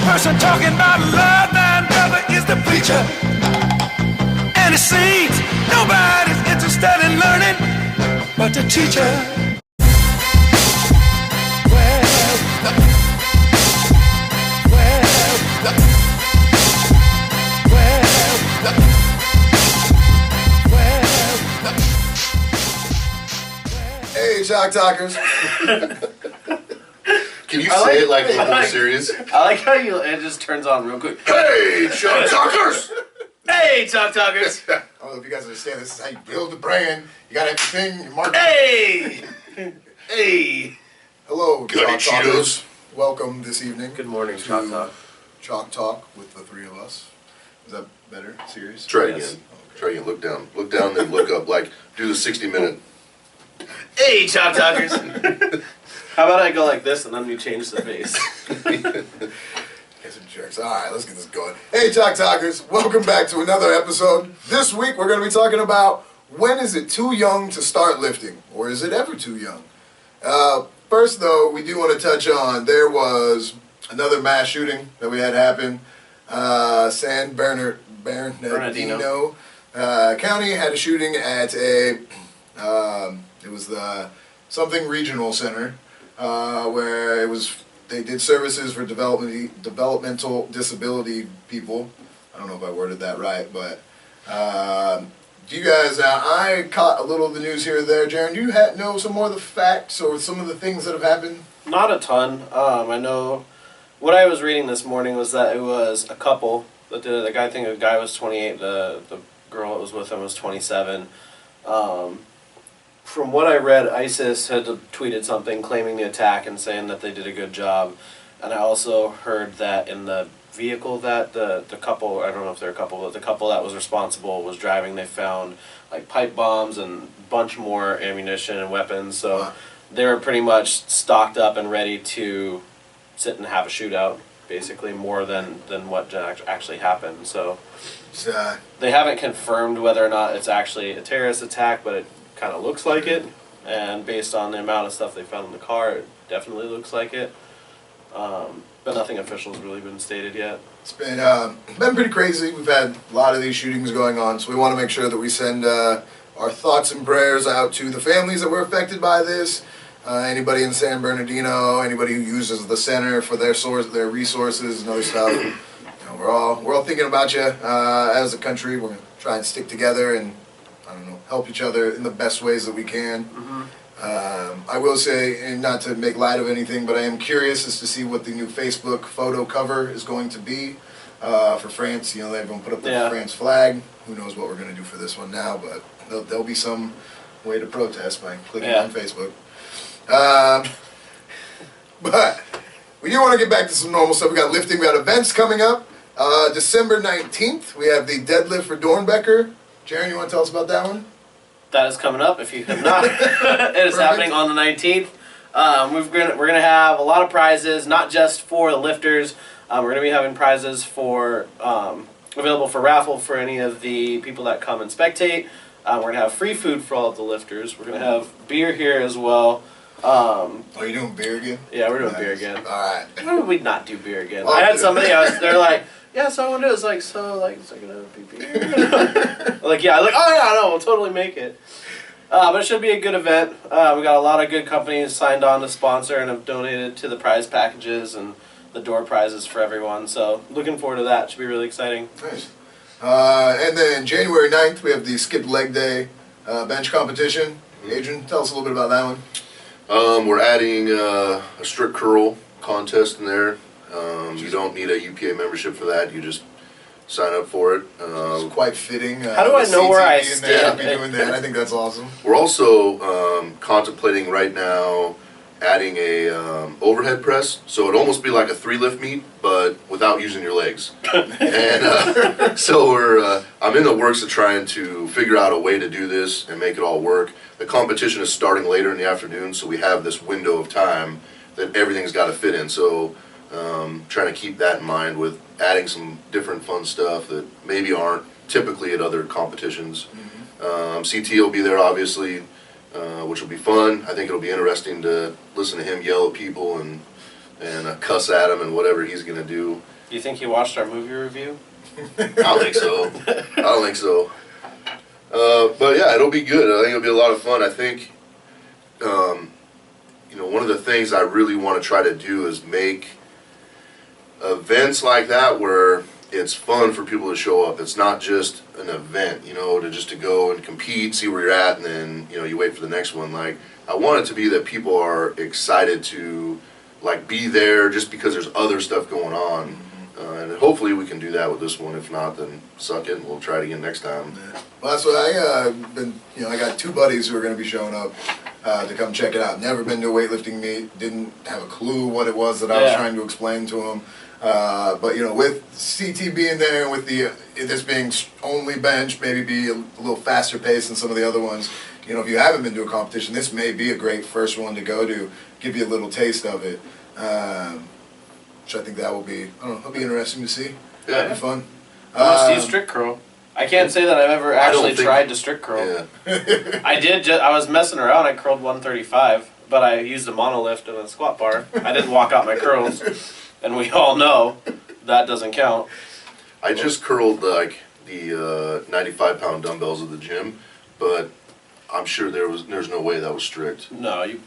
person talking about love, man, brother, is the preacher. And it seems nobody's interested in learning but the teacher. Hey, Chalk Talkers. Can you say it like a little serious? I like how it just turns on real quick. Hey, Chalk Talkers! Hey, Chalk Talkers! I don't know if you guys understand, this is how you build a brand. You got everything, you market. Hey! Hey! Hello, Goody Chalk Talkers. Cheetos. Welcome this evening. Good morning, Chalk Talk. Chalk Talk with the three of us. Is that better? Serious? Try it Yes. again. Try again. Look down. Look down, then look up. Like, do the 60-minute. Hey, Chalk Talkers! How about I go like this and then you change the face? Guys are jerks. Alright, let's get this going. Hey, Chalk Talkers. Welcome back to another episode. This week we're going to be talking about when is it too young to start lifting? Or is it ever too young? First, though, we do want to touch on, there was another mass shooting that we had happen. San Bernardino County had a shooting at it was the something regional center, where they did services for developmental disability people. I don't know if I worded that right, but do you guys, I caught a little of the news here or there. Jaron, do you know some more of the facts or some of the things that have happened? Not a ton. I know what I was reading this morning was that it was a couple that did it. I think the guy was 28, the girl that was with him was 27. From what I read, ISIS had tweeted something claiming the attack and saying that they did a good job. And I also heard that in the vehicle that the couple, I don't know if they're a couple, but the couple that was responsible was driving, they found like pipe bombs and a bunch more ammunition and weapons. So they were pretty much stocked up and ready to sit and have a shootout, basically, more than what actually happened. So they haven't confirmed whether or not it's actually a terrorist attack, but it kind of looks like it. And based on the amount of stuff they found in the car, it definitely looks like it. But nothing official has really been stated yet. It's been pretty crazy. We've had a lot of these shootings going on, so we want to make sure that we send our thoughts and prayers out to the families that were affected by this. Anybody in San Bernardino, anybody who uses the center for their resources and other stuff. You know, we're all thinking about you as a country. We're gonna try and stick together and help each other in the best ways that we can. Mm-hmm. I will say, and not to make light of anything, but I am curious as to see what the new Facebook photo cover is going to be for France. You know, everyone put up the France flag. Who knows what we're going to do for this one now, but there'll be some way to protest by clicking on Facebook. But we do want to get back to some normal stuff. We got lifting, we got events coming up. December 19th, we have the deadlift for Dornbecker. Jaron, you want to tell us about that one? That is coming up if you have not. It is happening on the 19th. We're gonna have a lot of prizes, not just for the lifters. We're gonna be having prizes for available for raffle for any of the people that come and spectate. We're gonna have free food for all of the lifters. We're gonna have beer here as well. Are you doing beer again? Yeah, we're doing beer again. All right. Why would we not do beer again? I had somebody. They're like, yeah, so I want to do it. It's like, so, like, is it gonna be beer? Like, yeah, like, oh yeah, no, we'll totally make it. But it should be a good event. We got a lot of good companies signed on to sponsor and have donated to the prize packages and the door prizes for everyone. So looking forward to that. Should be really exciting. Nice. And then January 9th, we have the Skip Leg Day bench competition. Adrian, tell us a little bit about that one. We're adding a strict curl contest in there. You don't need a UPA membership for that. You just sign up for it. It's quite fitting. How do I know where I stand? Be doing that. I think that's awesome. We're also contemplating right now adding a overhead press, so it'd almost be like a 3-lift meet, but without using your legs. And so I'm in the works of trying to figure out a way to do this and make it all work. The competition is starting later in the afternoon, so we have this window of time that everything's got to fit in. So trying to keep that in mind with adding some different fun stuff that maybe aren't typically at other competitions. CT will be there, obviously, which will be fun. I think it'll be interesting to listen to him yell at people and and cuss at him and whatever he's gonna do. Do you think he watched our movie review? I don't think so. I don't think so. But yeah, it'll be good. I think it'll be a lot of fun. I think, one of the things I really want to try to do is make events like that where it's fun for people to show up. It's not just an event, to go and compete, see where you're at, and then, you wait for the next one. Like, I want it to be that people are excited to, be there just because there's other stuff going on. And hopefully we can do that with this one. If not, then suck it and we'll try it again next time. Yeah. Well, that's what I got 2 buddies who are going to be showing up to come check it out. Never been to a weightlifting meet, didn't have a clue what it was that I was trying to explain to them. But with CT being there and with this being only bench, maybe be a little faster paced than some of the other ones. If you haven't been to a competition, this may be a great first one to go to, give you a little taste of it. Which I think that will be, it'll be interesting to see. Yeah. It'll be fun. I must use strict curl. I can't say that I've ever actually tried to strict curl. Yeah. I was messing around. I curled 135, but I used a monolift and a squat bar. I didn't walk out my curls, and we all know that doesn't count. I just curled the 95-pound dumbbells at the gym, but I'm sure there's no way that was strict. No, you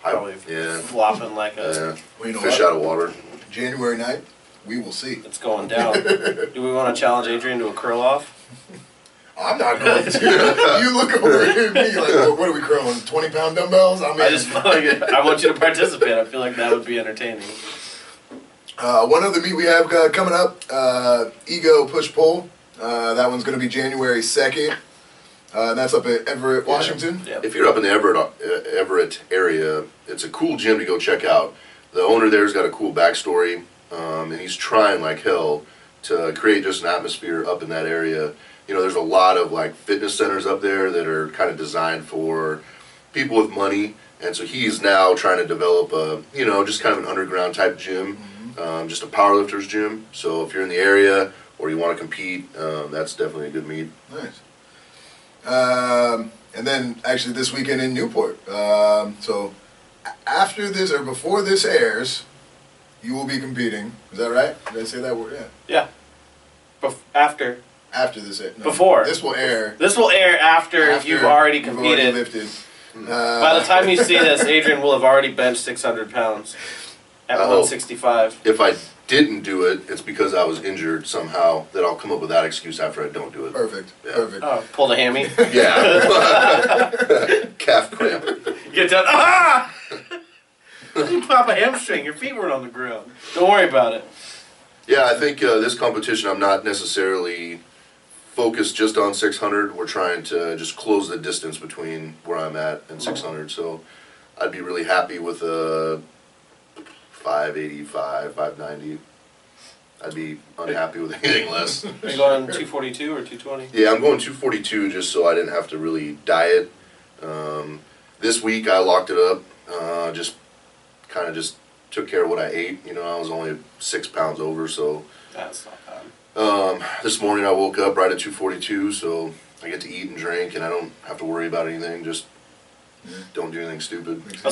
probably Yeah. flopping like a Well, fish out of water. January 9th, we will see. it's going down. Do we want to challenge Adrian to a curl off? I'm not going to. You look over at me like, well, what are we curling? 20-pound dumbbells? I want you to participate. I feel like that would be entertaining. One other meet we have coming up, Ego Push Pull. That one's going to be January 2nd. And that's up at Everett, Washington. Yeah. If you're up in the Everett area, it's a cool gym to go check out. The owner there's got a cool backstory, and he's trying like hell to create just an atmosphere up in that area. There's a lot of fitness centers up there that are kind of designed for people with money, and so he's now trying to develop a, just kind of an underground type gym, just a powerlifter's gym. So if you're in the area or you want to compete, that's definitely a good meet. Nice. And then actually this weekend in Newport. So after this or before this airs, you will be competing. Is that right? Did I say that word? Yeah. Yeah. After. After this airs. No, Before. This will air. This will air after you've already competed. You've already lifted. By the time you see this, Adrian will have already benched 600 pounds at 165. If I didn't do it, it's because I was injured somehow. That I'll come up with that excuse after I don't do it. Perfect. Yeah. Perfect. Oh, pulled a hammy. Yeah. Calf cramp. Get down. Ah! You pop a hamstring. Your feet weren't on the ground. Don't worry about it. Yeah, I think this competition, I'm not necessarily focused just on 600. We're trying to just close the distance between where I'm at and 600. So I'd be really happy with a 585, 590. I'd be unhappy with anything less. Are you going 242 or 220? Yeah, I'm going 242 just so I didn't have to really diet. This week I locked it up. Just took care of what I ate. I was only 6 pounds over, so. That's not bad. This morning I woke up right at 242, so I get to eat and drink, and I don't have to worry about anything. Just don't do anything stupid. I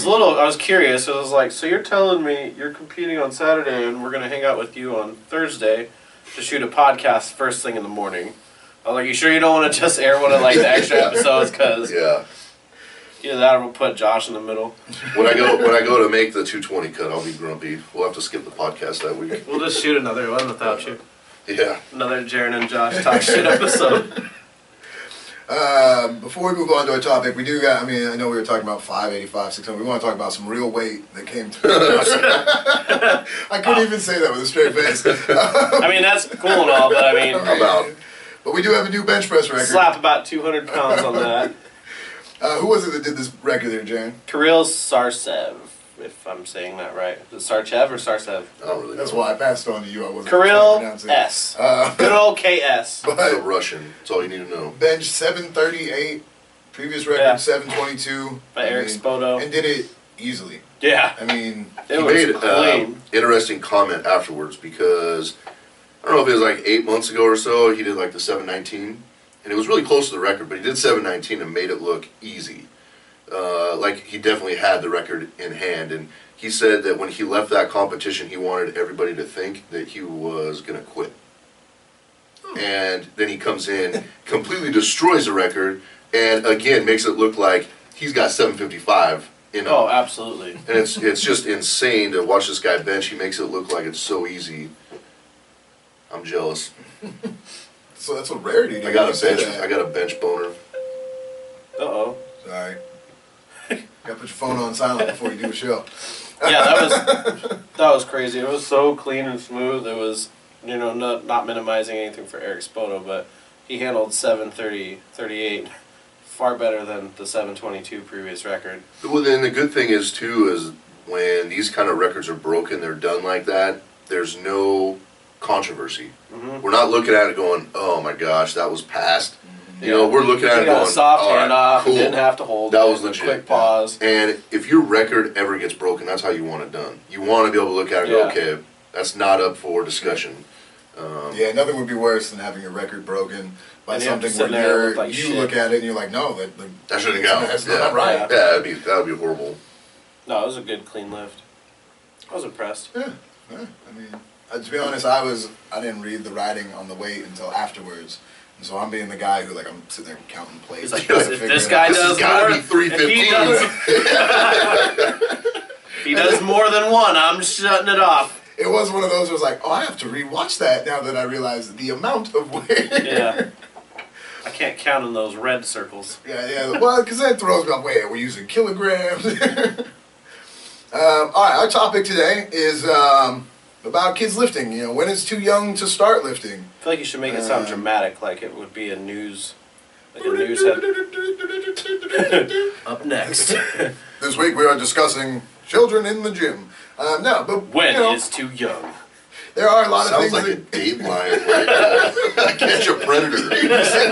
was curious. I was like, so you're telling me you're competing on Saturday, and we're gonna hang out with you on Thursday to shoot a podcast first thing in the morning. I was like, you sure you don't want to just air one of the extra episodes? Cause Yeah. either that or we'll put Josh in the middle. When I go to make the 220 cut, I'll be grumpy. We'll have to skip the podcast that week. We'll just shoot another one without you. Yeah. Another Jaren and Josh talk shit episode. Before we move on to our topic, we do got, I know we were talking about 585, 600. We want to talk about some real weight that came through. I couldn't even say that with a straight face. That's cool and all, but But we do have a new bench press record. slap about 200 pounds on that. Who was it that did this record there, Jaren? Kirill Sarsev, if I'm saying that right. Is it Sarchev or Sarsev? I don't really know. That's why I passed on to you. I wasn't Kirill trying to pronounce it. S. Uh, Good old KS. It's a But Russian. That's all you need to know. bench 738, previous record Yeah. 722. By Eric Spoto. And did it easily. Yeah. It It He was made clean. interesting comment afterwards because I don't know if it was 8 months ago or so. He did the 719, and it was really close to the record. But he did 719 and made it look easy. He definitely had the record in hand, and he said that when he left that competition, he wanted everybody to think that he was going to quit. And then he comes in, completely destroys the record, and again makes it look like he's got 755 in him. Oh, absolutely. And it's just insane to watch this guy bench. He makes it look like it's so easy. I'm jealous. So that's a rarity. I got a bench boner. Uh-oh. Sorry. Gotta put your phone on silent before you do a show. Yeah, that was crazy. It was so clean and smooth. It was, not minimizing anything for Eric Spoto, but he handled 7:30:38 far better than the 7:22 previous record. Well, then the good thing is too is when these kind of records are broken, they're done like that. There's no controversy. Mm-hmm. We're not looking at it going, "Oh my gosh, that was past." We're looking at it got going, a soft "All right, handoff. cool. Didn't have to hold. That it, was legit." Quick pause. And if your record ever gets broken, that's how you want it done. You want to be able to look at it and go, "Okay, that's not up for discussion." Yeah, nothing would be worse than having your record broken by And you have to something sit there where with, like, you shit. look at it and you're like, no, That shouldn't go. That's Yeah. not right. Yeah, that'd be horrible. No, it was a good clean lift. I was impressed. Yeah. I mean, to be honest, I didn't read the writing on the weight until afterwards. And so I'm being the guy who, I'm sitting there counting plates. He's like, trying to if figure this it guy out. This does has gotta more, be 315. if he does more than one, I'm shutting it off. It was one of those where I was like, oh, I have to rewatch that now that I realize the amount of weight. Yeah. I can't count in those red circles. Yeah. Well, because that throws me off. Wait, we're using kilograms. All right, our topic today is about kids lifting. When it's too young to start lifting. I feel like you should make it sound dramatic, like it would be a news head. Up next. This week we are discussing children in the gym. No, but When is too young? there are a lot of Sounds things like a that Dateline. Catch a predator.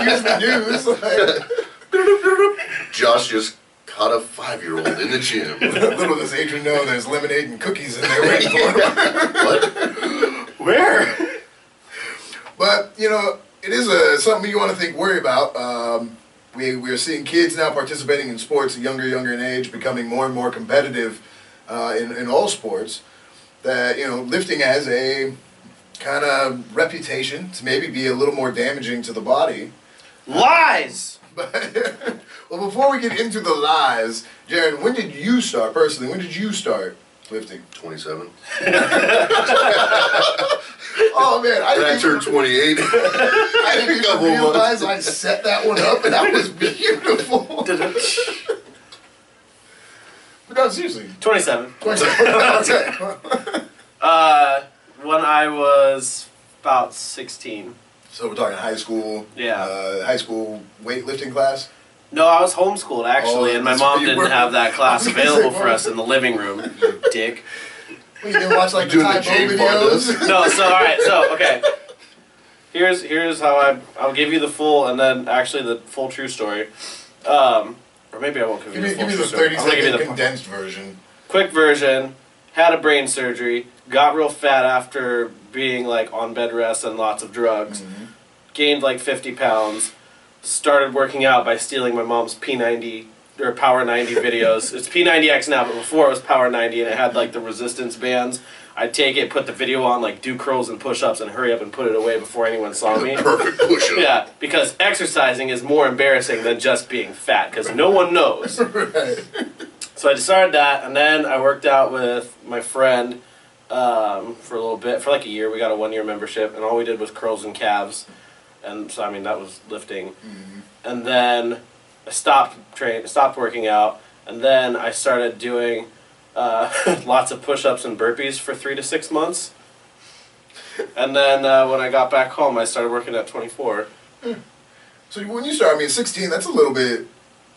use the news. Josh just caught a 5-year-old in the gym. Little does Adrian know there's lemonade and cookies in there waiting for him. What? Where? But it is something you want to worry about. We're seeing kids now participating in sports younger in age, becoming more and more competitive in all sports. That lifting has a kind of reputation to maybe be a little more damaging to the body. Lies! But well, before we get into the lies, Jaron, when did you start personally? When did you start lifting? 27. Oh man, I Then I didn't turned 28. I didn't even realize I set that one up, and that was beautiful. But no, seriously. 27. 27. Okay. When I was about 16. So we're talking high school. Yeah. High school weightlifting class. No, I was homeschooled actually, Oh, and my that's mom what you didn't were. have that class I was gonna say, available for well. us in the living room, you dick. Well, you didn't watch the Doing the Typo Jane videos. Fondas. No, so alright, so okay. Here's how I'll give you the full and then actually the full true story. Or maybe I won't give you the full Give me true the story. 30 I'm gonna give you second the condensed version. quick version. Had a brain surgery, got real fat after being on bed rest and lots of drugs. Gained 50 pounds. Started working out by stealing my mom's P90 or Power 90 videos. It's P90X now, but before it was Power 90 and it had the resistance bands. I'd take it, put the video on, do curls and push-ups and hurry up and put it away before anyone saw me. Perfect push-up. Yeah, because exercising is more embarrassing than just being fat, because no one knows. Right. So I decided that, and then I worked out with my friend for a little bit, for a year. We got a 1-year membership, and all we did was curls and calves. And so, that was lifting. And then I stopped working out, and then I started doing lots of push-ups and burpees for 3 to 6 months. And then when I got back home, I started working at 24. So when you start, 16, that's a little bit,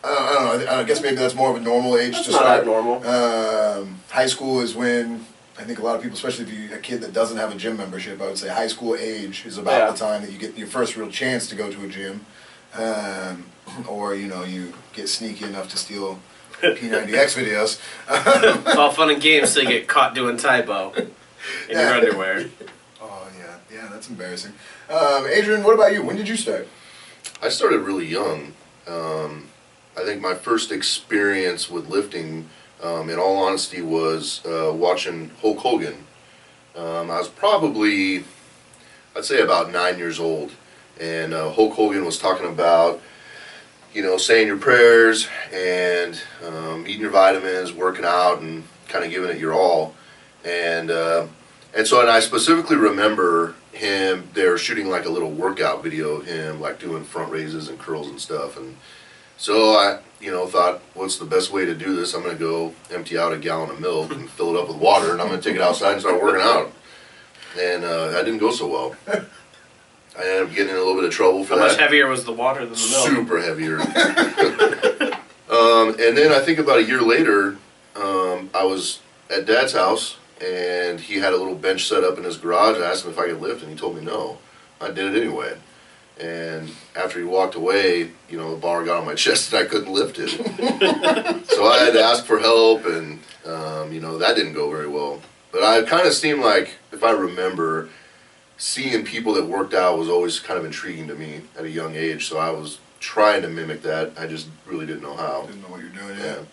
I don't know, I guess maybe that's more of a normal age That's to not start. abnormal. High school is when, I think a lot of people, especially if you're a kid that doesn't have a gym membership, I would say high school age is about the time that you get your first real chance to go to a gym. Or, you get sneaky enough to steal P90X videos. It's all fun and games till you get caught doing typo in your underwear. Oh, yeah, that's embarrassing. Adrian, what about you? When did you start? I started really young. I think my first experience with lifting in all honesty, was watching Hulk Hogan. I was probably, I'd say about 9 years old, and Hulk Hogan was talking about, saying your prayers and eating your vitamins, working out, and kind of giving it your all. And I specifically remember him. They were shooting like a little workout video of him, like doing front raises and curls and stuff. And so I, thought, what's the best way to do this? I'm going to go empty out a gallon of milk and fill it up with water, and I'm going to take it outside and start working out. And that didn't go so well. I ended up getting in a little bit of trouble for that. How much heavier was the water than the milk? Super heavier. And then I think about a year later, I was at Dad's house, and he had a little bench set up in his garage. I asked him if I could lift, and he told me no. I did it anyway. And after he walked away, the bar got on my chest and I couldn't lift it. So I had to ask for help, and that didn't go very well. But I kind of seemed like, if I remember, seeing people that worked out was always kind of intriguing to me at a young age. So I was trying to mimic that. I just really didn't know how. Didn't know what you're doing, yeah.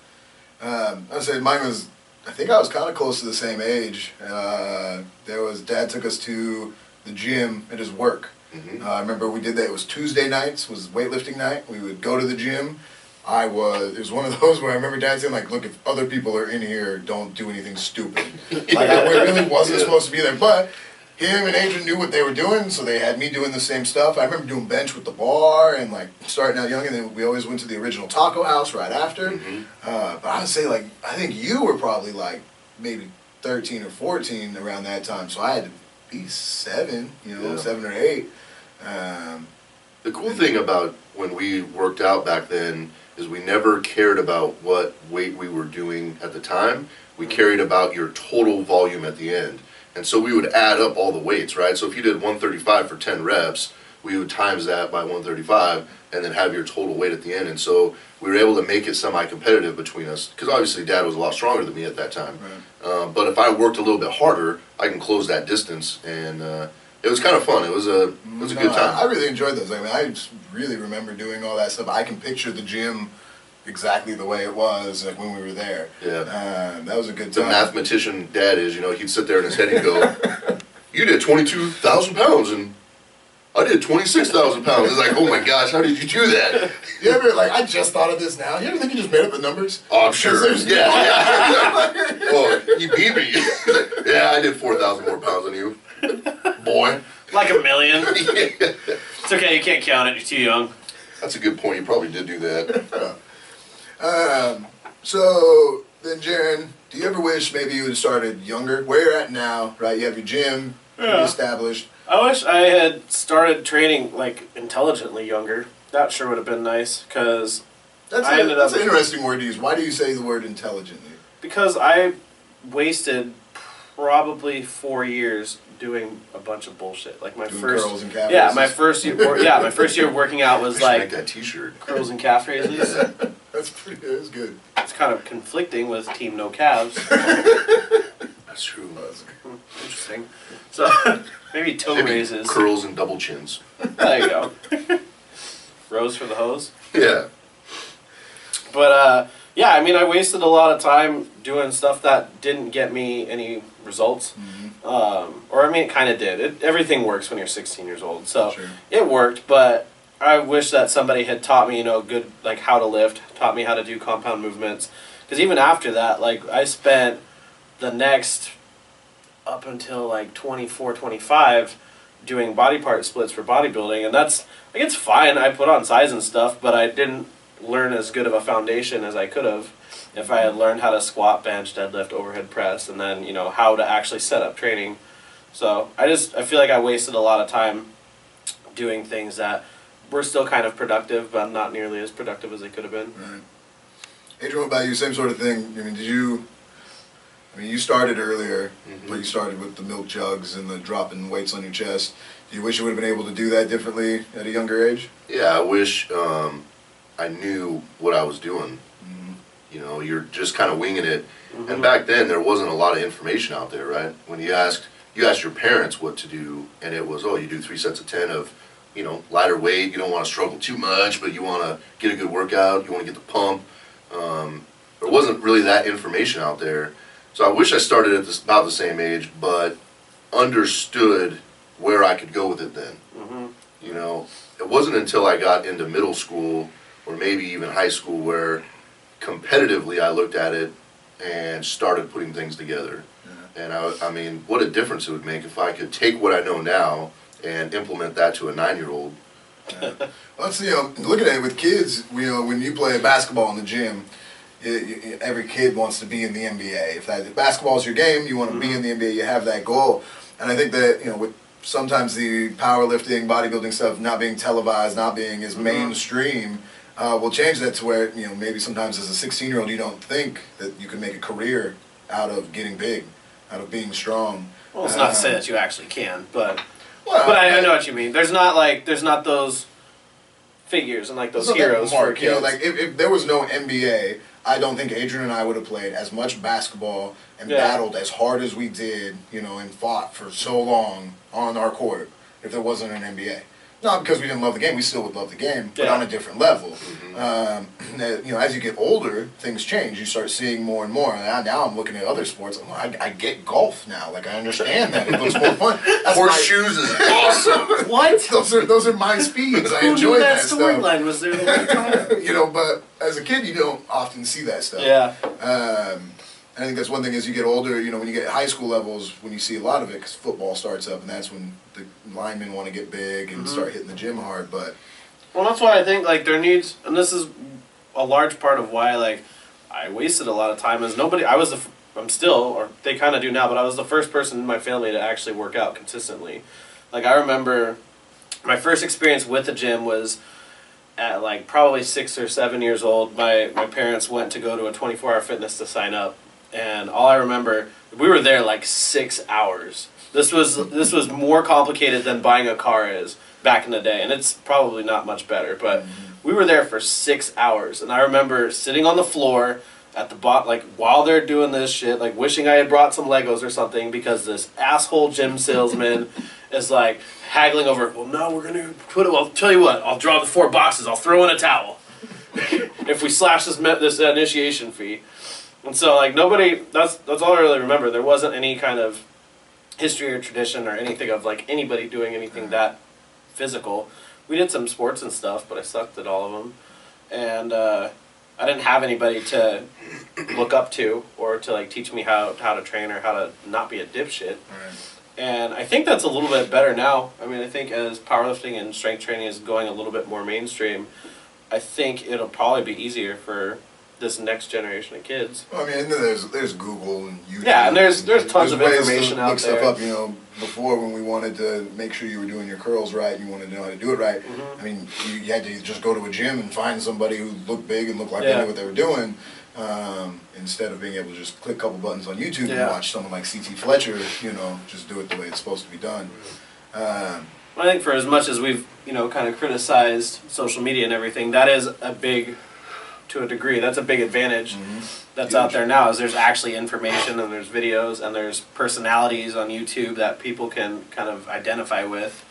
I'd say mine was, I think I was kind of close to the same age. Dad took us to the gym at his work. Mm-hmm. I remember we did that. It was Tuesday nights, was weightlifting night. We would go to the gym. It was one of those where I remember Dad saying, like, look, if other people are in here, don't do anything stupid. Like, I really wasn't supposed to be there. But him and Adrian knew what they were doing, so they had me doing the same stuff. I remember doing bench with the bar and, like, starting out young, and then we always went to the original taco house right after. Mm-hmm. But I would say, like, I think you were probably, like, maybe 13 or 14 around that time, so I had to be 7, 7 or 8. The cool thing about when we worked out back then is we never cared about what weight we were doing at the time. We cared about your total volume at the end. And so we would add up all the weights, right? So if you did 135 for 10 reps, we would times that by 135 and then have your total weight at the end. And so we were able to make it semi-competitive between us, because obviously Dad was a lot stronger than me at that time. Right. But if I worked a little bit harder, I can close that distance, and it was kind of fun. It was a good time. I really enjoyed those. I mean, I just really remember doing all that stuff. I can picture the gym exactly the way it was, like, when we were there. Yeah. That was a good The time. mathematician Dad is, he'd sit there in his head and go, you did 22,000 pounds, and I did 26,000 pounds. It's like, oh my gosh, how did you do that? You ever, like, I just thought of this now. You ever think you just made up the numbers? Oh, I'm sure. There's Yeah. Oh, he beat me. Yeah, I did 4,000 more pounds than you. Boy. Like a million. Yeah. It's okay, you can't count it, you're too young. That's a good point. You probably did do that. So then, Jaron, do you ever wish maybe you had started younger? Where you're at now, right? You have your gym, Yeah. established. I wish I had started training, like, intelligently younger. That sure would have been nice, because That's I ended that's up- an interesting word to use. Why do you say the word intelligently? I wasted probably 4 years doing a bunch of bullshit. Like my Doing first, curls and calf yeah, raises. my first year, my first year of working out I was should make like that T-shirt. curls and calf raises. That's good. It's kind of conflicting with Team No Calves. That's true. Interesting. So maybe toe Maybe raises. curls and double chins. There you go. Rose for the hose. Yeah. But yeah, I mean, I wasted a lot of time doing stuff that didn't get me any results. Or I mean, it kind of did. Everything works when you're 16 years old, so Sure. it worked. But I wish that somebody had taught me, good, like, how to lift, taught me how to do compound movements. Because even after that, like, I spent the next up until like 24, 25 doing body part splits for bodybuilding, and that's, like, it's fine. I put on size and stuff, but I didn't learn as good of a foundation as I could have if I had learned how to squat, bench, deadlift, overhead press, and then, how to actually set up training. So I feel like I wasted a lot of time doing things that were still kind of productive, but not nearly as productive as they could have been. Right. Adrian, what about you? Same sort of thing. I mean, you started earlier, but you started with the milk jugs and the dropping weights on your chest. Do you wish you would have been able to do that differently at a younger age? Yeah, I wish I knew what I was doing. You're just kind of winging it. And back then, there wasn't a lot of information out there, right? When you asked your parents what to do, and it was, you do 3 sets of 10 of, lighter weight. You don't want to struggle too much, but you want to get a good workout. You want to get the pump. There wasn't really that information out there. So I wish I started at about the same age, but understood where I could go with it then. You know, it wasn't until I got into middle school or maybe even high school where competitively I looked at it and started putting things together. And I mean, what a difference it would make if I could take what I know now and implement that to a 9-year-old. Let's looking at it with kids, when you play basketball in the gym, every kid wants to be in the NBA. If basketball is your game, you want to be in the NBA. You have that goal, and I think that with sometimes the powerlifting, bodybuilding stuff not being televised, not being as mainstream, will change that to where maybe sometimes as a 16-year-old you don't think that you can make a career out of getting big, out of being strong. Well, it's not to say that you actually can, but I know what you mean. There's not those figures and like those heroes for kids. Like if there was no NBA, I don't think Adrian and I would have played as much basketball and battled as hard as we did, and fought for so long on our court if there wasn't an NBA. Not because we didn't love the game, we still would love the game, but on a different level. As you get older, things change. You start seeing more and more. Now I'm looking at other sports. I get golf now. Like I understand that it looks more fun. Horseshoes is awesome. What? Those are my speeds. I Who enjoy knew that stuff. storyline was there the whole time? But as a kid, you don't often see that stuff. Yeah. I think that's one thing as you get older, when you get high school levels, when you see a lot of it, because football starts up, and that's when the linemen want to get big and start hitting the gym hard. But well, that's why I think there needs, and this is a large part of why I wasted a lot of time. Is I'm still, or they kind of do now, but I was the first person in my family to actually work out consistently. I remember my first experience with the gym was at probably 6 or 7 years old. My parents went to go to a 24-hour fitness to sign up. And all I remember, we were there 6 hours. This was more complicated than buying a car is back in the day, and it's probably not much better. But we were there for 6 hours, and I remember sitting on the floor at the while they're doing this shit, wishing I had brought some Legos or something because this asshole gym salesman is haggling over. Well, no, we're gonna put it. Well, I'll tell you what. I'll draw the 4 boxes. I'll throw in a towel if we slash this initiation fee. And so, nobody, that's all I really remember. There wasn't any kind of history or tradition or anything of, anybody doing anything that physical. We did some sports and stuff, but I sucked at all of them. And I didn't have anybody to look up to or to, teach me how to train or how to not be a dipshit. Right. And I think that's a little bit better now. I mean, I think as powerlifting and strength training is going a little bit more mainstream, I think it'll probably be easier for this next generation of kids. Well, I mean, there's Google and YouTube. Yeah, and there's tons of information to out look there. stuff up. Before when we wanted to make sure you were doing your curls right, and you wanted to know how to do it right. I mean, you had to just go to a gym and find somebody who looked big and looked like they knew what they were doing, instead of being able to just click a couple buttons on YouTube and watch someone like C.T. Fletcher, just do it the way it's supposed to be done. I think for as much as we've, kind of criticized social media and everything, that is to a degree, that's a big advantage that's out there now, is there's actually information and there's videos and there's personalities on YouTube that people can kind of identify with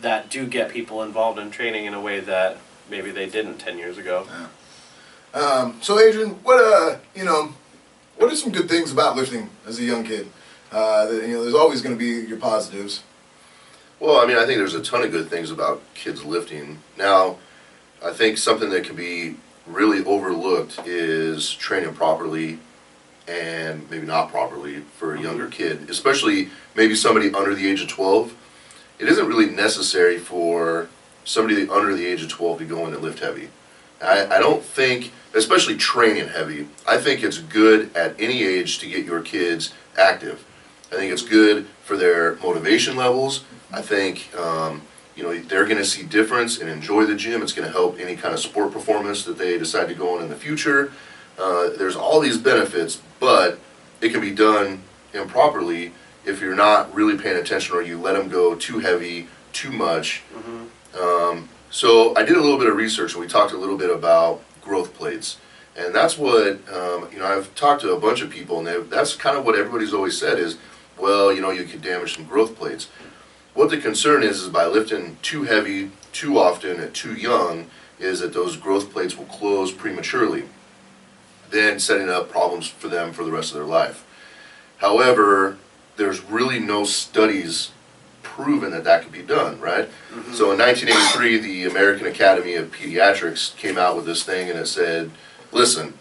that do get people involved in training in a way that maybe they didn't 10 years ago. Yeah. So Adrian, what are some good things about lifting as a young kid? There's always going to be your positives. Well, I mean, I think there's a ton of good things about kids lifting. Now, I think something that can be really overlooked is training properly and maybe not properly for a younger kid, especially maybe somebody under the age of 12. It isn't really necessary for somebody under the age of 12 to go in and lift heavy. I don't think, especially training heavy, I think it's good at any age to get your kids active. I think it's good for their motivation levels. I think they're going to see difference and enjoy the gym. It's going to help any kind of sport performance that they decide to go on in the future. There's all these benefits, but it can be done improperly if you're not really paying attention or you let them go too heavy, too much. So I did a little bit of research and we talked a little bit about growth plates. And that's what, I've talked to a bunch of people and that's kind of what everybody's always said is, well, you could damage some growth plates. What the concern is by lifting too heavy, too often, and too young, is that those growth plates will close prematurely. then setting up problems for them for the rest of their life. However, there's really no studies proven that that could be done, right? So in 1983, the American Academy of Pediatrics came out with this thing, and it said, listen,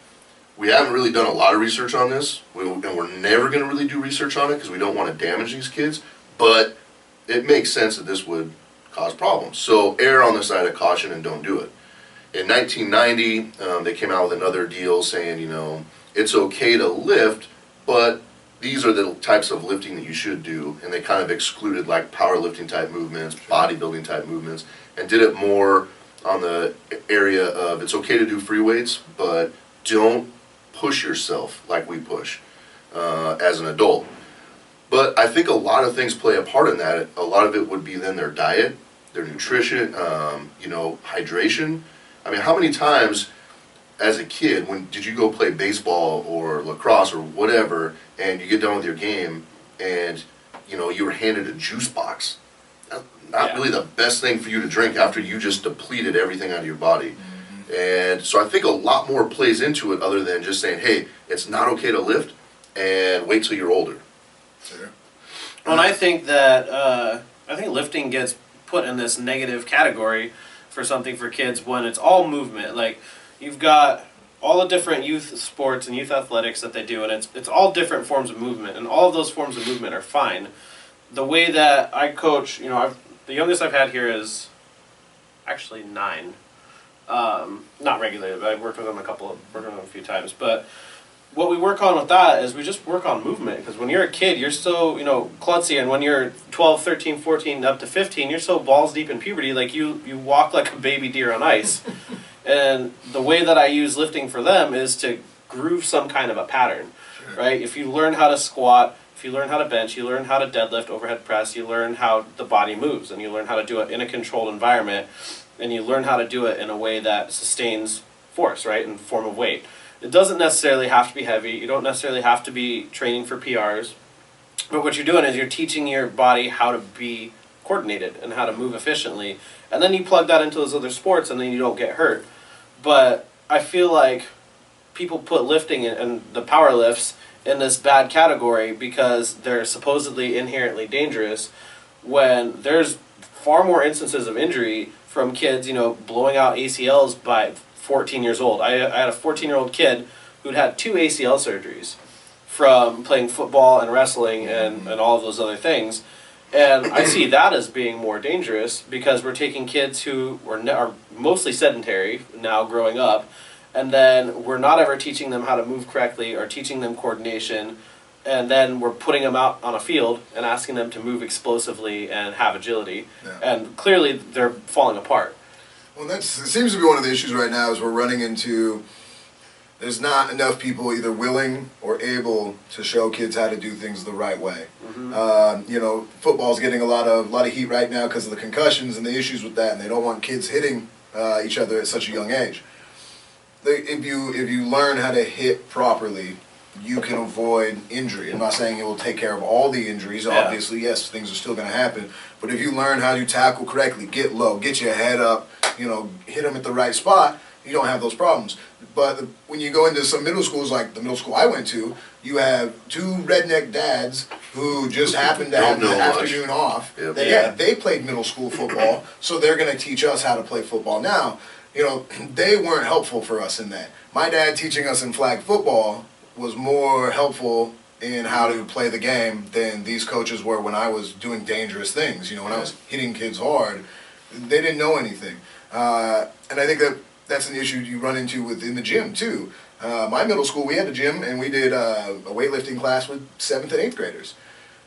we haven't really done a lot of research on this, and we're never going to really do research on it because we don't want to damage these kids, but it makes sense that this would cause problems. So err on the side of caution and don't do it. In 1990, they came out with another deal saying, you know, it's okay to lift, but these are the types of lifting that you should do, and they kind of excluded like powerlifting type movements, bodybuilding type movements, and did it more on the area of it's okay to do free weights, but don't push yourself like we push as an adult. But I think a lot of things play a part in that. A lot of it would be then their diet, their nutrition, you know, hydration. I mean, how many times as a kid, when did you go play baseball or lacrosse or whatever, and you get done with your game, and you know you were handed a juice box? Not really the best thing for you to drink after you just depleted everything out of your body. And so I think a lot more plays into it other than just saying, hey, it's not okay to lift, and wait till you're older. Sure. Well, and I think that I think lifting gets put in this negative category for something for kids when it's all movement. Like, you've got all the different youth sports and youth athletics that they do, and it's all different forms of movement, and all of those forms of movement are fine. The way that I coach, you know, the youngest I've had here is actually 9. Not regularly, but I've worked with them a few times. But what we work on with that is we just work on movement, because when you're a kid, you're so, you know, klutzy, and when you're 12, 13, 14, up to 15, you're so balls deep in puberty, like you walk like a baby deer on ice. And the way that I use lifting for them is to groove some kind of a pattern, right? If you learn how to squat, if you learn how to bench, you learn how to deadlift, overhead press, you learn how the body moves, and you learn how to do it in a controlled environment, and you learn how to do it in a way that sustains force, right, in the form of weight. It doesn't necessarily have to be heavy. You don't necessarily have to be training for PRs. But what you're doing is you're teaching your body how to be coordinated and how to move efficiently. And then you plug that into those other sports, and then you don't get hurt. But I feel like people put lifting and the power lifts in this bad category because they're supposedly inherently dangerous, when there's far more instances of injury from kids, you know, blowing out ACLs by 14 years old. I had a 14-year-old kid who'd had 2 ACL surgeries from playing football and wrestling and all of those other things. And I see that as being more dangerous because we're taking kids who are mostly sedentary now growing up, and then we're not ever teaching them how to move correctly or teaching them coordination, and then we're putting them out on a field and asking them to move explosively and have agility. Yeah. And clearly they're falling apart. Well, it seems to be one of the issues right now is we're running into, there's not enough people either willing or able to show kids how to do things the right way. You know, football's getting a lot of heat right now because of the concussions and the issues with that, and they don't want kids hitting each other at such a young age. If you learn how to hit properly, you can avoid injury. I'm not saying it will take care of all the injuries. Yeah. Obviously, yes, things are still going to happen. But if you learn how to tackle correctly, get low, get your head up, you know, hit them at the right spot, you don't have those problems. But when you go into some middle schools, like the middle school I went to, you have 2 redneck dads who just happen to have the afternoon off. Yep. They played middle school football, so they're going to teach us how to play football now. You know, they weren't helpful for us in that. My dad teaching us in flag football was more helpful in how to play the game than these coaches were when I was doing dangerous things. You know, when I was hitting kids hard, they didn't know anything. And I think that's an issue you run into within the gym, too. My middle school, we had a gym, and we did a weightlifting class with 7th and 8th graders.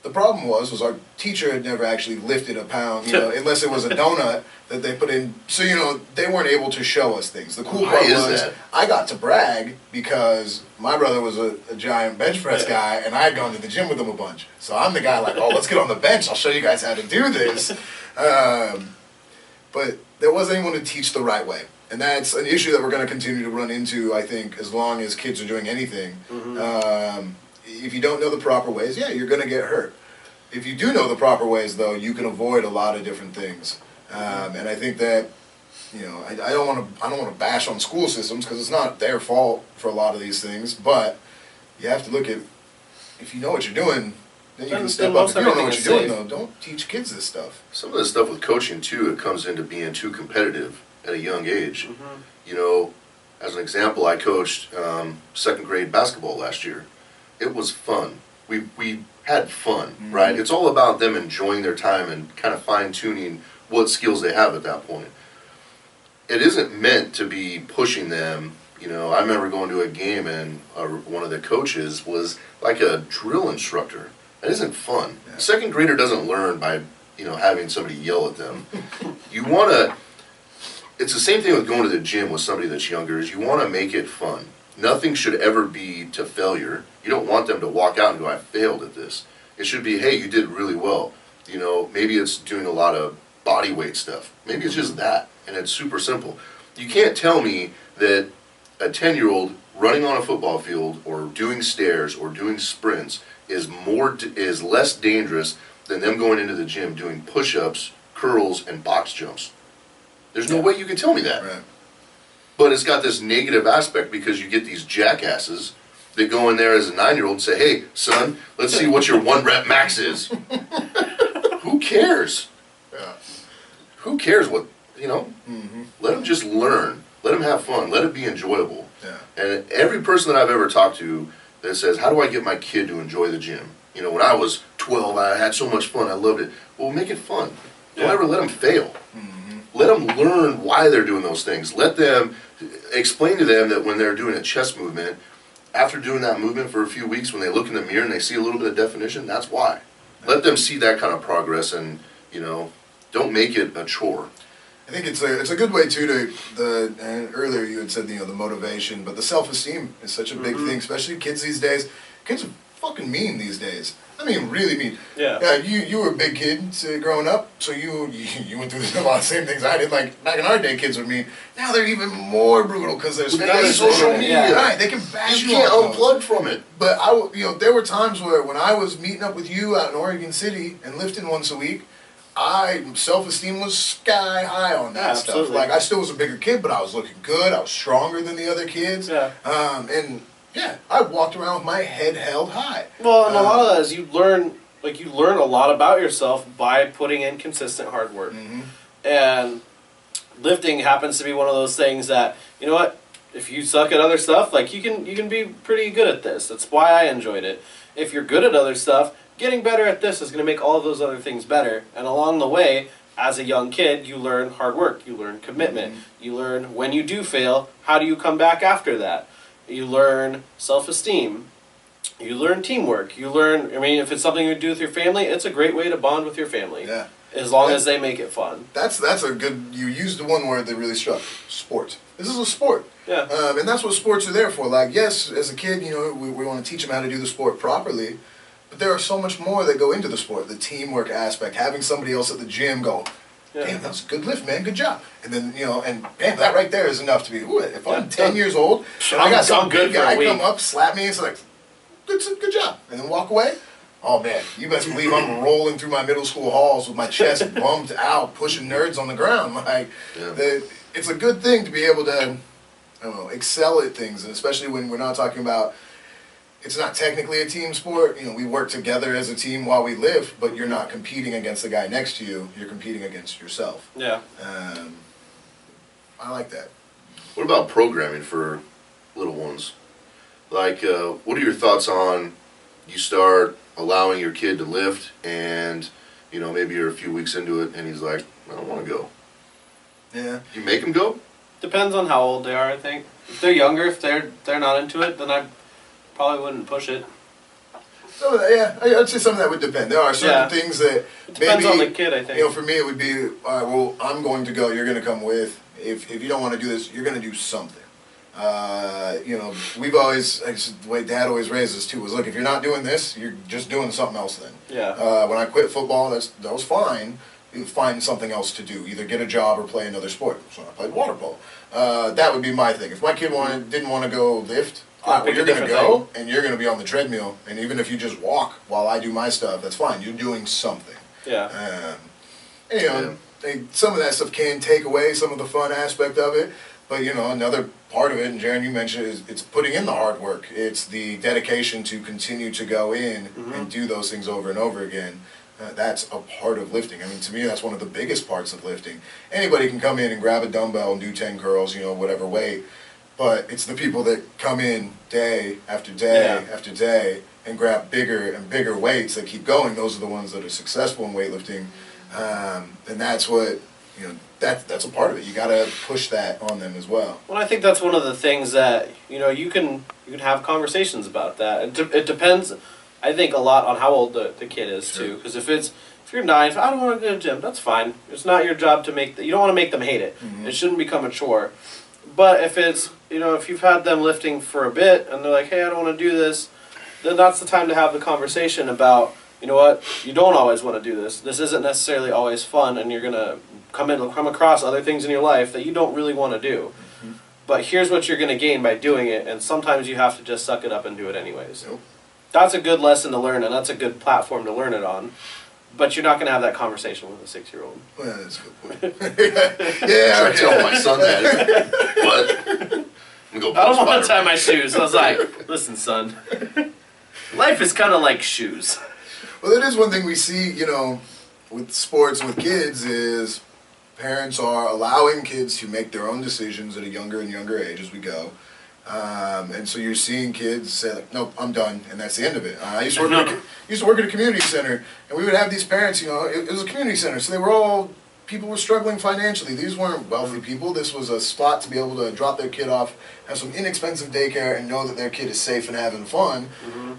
The problem was our teacher had never actually lifted a pound, you know, unless it was a donut that they put in. So, you know, they weren't able to show us things. The cool part was I got to brag because my brother was a giant bench press guy, and I had gone to the gym with him a bunch. So I'm the guy like, oh, let's get on the bench. I'll show you guys how to do this. But there wasn't anyone to teach the right way. And that's an issue that we're going to continue to run into, I think, as long as kids are doing anything. If you don't know the proper ways, yeah, you're going to get hurt. If you do know the proper ways, though, you can avoid a lot of different things. And I think that I don't want to bash on school systems because it's not their fault for a lot of these things, but you have to look at, if you know what you're doing, then you can step up. If you don't know what you're doing, though, don't teach kids this stuff. Some of the stuff with coaching too, it comes into being too competitive at a young age. As an example, I coached second grade basketball last year. It was fun. We had fun, right? It's all about them enjoying their time and kind of fine-tuning what skills they have at that point. It isn't meant to be pushing them. I remember going to a game and one of the coaches was like a drill instructor. That isn't fun. Yeah. A second grader doesn't learn by, having somebody yell at them. It's the same thing with going to the gym with somebody that's younger, is you want to make it fun. Nothing should ever be to failure. You don't want them to walk out and go, I failed at this. It should be, hey, you did really well. Maybe it's doing a lot of body weight stuff. Maybe it's just that, and it's super simple. You can't tell me that a 10-year-old running on a football field or doing stairs or doing sprints is less dangerous than them going into the gym doing push-ups, curls, and box jumps. There's no way you can tell me that. Right. But it's got this negative aspect because you get these jackasses that go in there as a 9-year-old and say, hey, son, let's see what your 1 rep max is. Who cares? Yeah. Who cares what, Let them just learn. Let them have fun. Let it be enjoyable. Yeah. And every person that I've ever talked to that says, how do I get my kid to enjoy the gym? When I was 12, I had so much fun. I loved it. Well, make it fun. Don't ever let them fail. Let them learn why they're doing those things. Let them explain to them that when they're doing a chest movement, after doing that movement for a few weeks, when they look in the mirror and they see a little bit of definition, that's why. Let them see that kind of progress, and don't make it a chore. I think it's a good way too and earlier you had said the motivation, but the self-esteem is such a big thing, especially kids these days. Kids are fucking mean these days. I mean, really mean. Yeah. You were a big kid growing up, so you went through a lot of the same things I did. Like back in our day, kids were mean. Now they're even more brutal because there's social media. Right? They can bash you. You can't unplug from it. But there were times where when I was meeting up with you out in Oregon City and lifting once a week, self-esteem was sky high on that stuff. Absolutely. Like I still was a bigger kid, but I was looking good. I was stronger than the other kids. Yeah. I walked around with my head held high. Well, and a lot of that is you learn a lot about yourself by putting in consistent hard work. And lifting happens to be one of those things that, you know what, if you suck at other stuff, you can be pretty good at this. That's why I enjoyed it. If you're good at other stuff, getting better at this is going to make all of those other things better. And along the way, as a young kid, you learn hard work, you learn commitment, you learn when you do fail, how do you come back after that? You learn self-esteem. You learn teamwork. You learn, if it's something you do with your family, it's a great way to bond with your family. Yeah. As long as they make it fun. That's a good, you used the one word that really struck, sport. This is a sport. Yeah. And that's what sports are there for. Like, yes, as a kid, we want to teach them how to do the sport properly, but there are so much more that go into the sport. The teamwork aspect, having somebody else at the gym go, damn, that was a good lift, man. Good job. And then, and damn, that right there is enough to be, ooh, if I'm 10 years old, and I got some good guy come up, slap me, and it's like, good job. And then walk away. Oh, man, you best believe I'm rolling through my middle school halls with my chest bumped out, pushing nerds on the ground. It's a good thing to be able to, excel at things, and especially when we're not talking about, it's not technically a team sport. We work together as a team while we live, but you're not competing against the guy next to you. You're competing against yourself. Yeah. I like that. What about programming for little ones? What are your thoughts on you start allowing your kid to lift and, maybe you're a few weeks into it and he's like, I don't want to go. Yeah. You make him go? Depends on how old they are, I think. If they're younger, if they're not into it, then I probably wouldn't push it. So I'd say some of that would depend. There are certain things that it depends on the kid, I think. For me it would be, all right, well, I'm going to go, you're going to come with. If you don't want to do this, you're going to do something. We've always, the way Dad always raised us too, was look, if you're not doing this, you're just doing something else then. Yeah. When I quit football, that was fine. You find something else to do, either get a job or play another sport. So I played water polo. That would be my thing. If my kid didn't want to go lift, you're going to go and you're going to be on the treadmill, and even if you just walk while I do my stuff, that's fine. You're doing something. Yeah. some of that stuff can take away some of the fun aspect of it. But, you know, another part of it, and Jaron, you mentioned, is it's putting in the hard work. It's the dedication to continue to go in and do those things over and over again. That's a part of lifting. I mean, to me, that's one of the biggest parts of lifting. Anybody can come in and grab a dumbbell and do 10 curls, you know, whatever weight. But it's the people that come in day after day after day and grab bigger and bigger weights that keep going. Those are the ones that are successful in weightlifting. And that's what, you know, that's a part of it. You got to push that on them as well. Well, I think that's one of the things that, you know, you can have conversations about that. It depends, I think, a lot on how old the kid is, too. Because if you're 9, I don't want to go to the gym, that's fine. It's not your job to you don't want to make them hate it. It shouldn't become a chore. But if it's, you know, if you've had them lifting for a bit and they're like, hey, I don't want to do this, then that's the time to have the conversation about, you know what, you don't always want to do this. This isn't necessarily always fun, and you're going to come across other things in your life that you don't really want to do. But here's what you're going to gain by doing it, and sometimes you have to just suck it up and do it anyways. Nope. That's a good lesson to learn, and that's a good platform to learn it on. But you're not going to have that conversation with a 6-year-old. Well, that's a good point. Yeah, I tell my son that. But I'm gonna go I don't want to Spider-Man. tie my shoes. I was like, listen, son, life is kind of like shoes. Well, that is one thing we see, you know, with sports with kids is parents are allowing kids to make their own decisions at a younger and younger age as we go. And so you're seeing kids say, like, nope, I'm done, and that's the end of it. I used to work at a community center, and we would have these parents, you know, it was a community center, so they were all, people were struggling financially. These weren't wealthy people. This was a spot to be able to drop their kid off, have some inexpensive daycare, and know that their kid is safe and having fun.